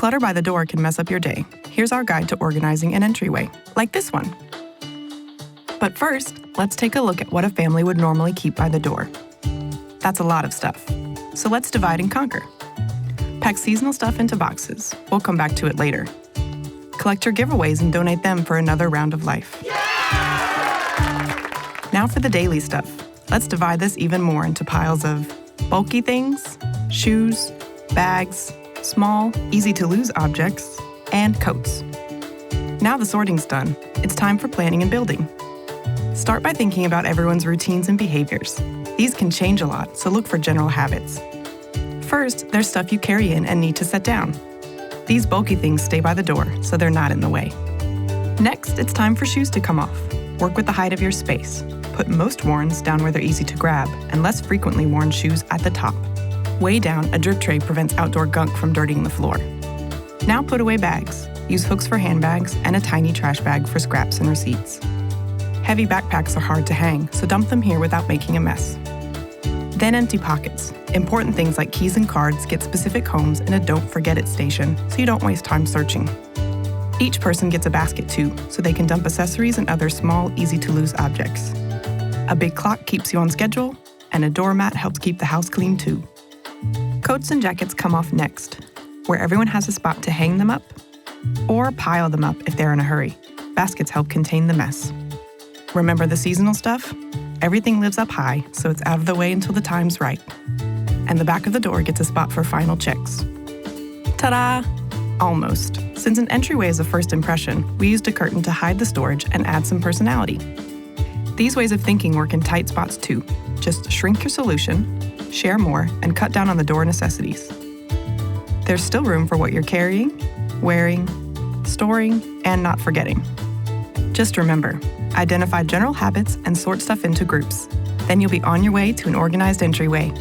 Clutter by the door can mess up your day. Here's our guide to organizing an entryway, like this one. But first, let's take a look at what a family would normally keep by the door. That's a lot of stuff. So let's divide and conquer. Pack seasonal stuff into boxes. We'll come back to it later. Collect your giveaways and donate them for another round of life. Yeah! Now for the daily stuff. Let's divide this even more into piles of bulky things, shoes, bags, small, easy-to-lose objects, and coats. Now the sorting's done, it's time for planning and building. Start by thinking about everyone's routines and behaviors. These can change a lot, so look for general habits. First, there's stuff you carry in and need to set down. These bulky things stay by the door, so they're not in the way. Next, it's time for shoes to come off. Work with the height of your space. Put most worns down where they're easy to grab, and less frequently worn shoes at the top. Way down, a drip tray prevents outdoor gunk from dirtying the floor. Now put away bags. Use hooks for handbags and a tiny trash bag for scraps and receipts. Heavy backpacks are hard to hang, so dump them here without making a mess. Then empty pockets. Important things like keys and cards get specific homes in a don't forget it station, so you don't waste time searching. Each person gets a basket too, so they can dump accessories and other small, easy-to-lose objects. A big clock keeps you on schedule, and a doormat helps keep the house clean too. Coats and jackets come off next, where everyone has a spot to hang them up, or pile them up if they're in a hurry. Baskets help contain the mess. Remember the seasonal stuff? Everything lives up high, so it's out of the way until the time's right. And the back of the door gets a spot for final checks. Ta-da! Almost. Since an entryway is a first impression, we used a curtain to hide the storage and add some personality. These ways of thinking work in tight spots too. Just shrink your solution, share more, and cut down on the door necessities. There's still room for what you're carrying, wearing, storing, and not forgetting. Just remember, identify general habits and sort stuff into groups. Then you'll be on your way to an organized entryway.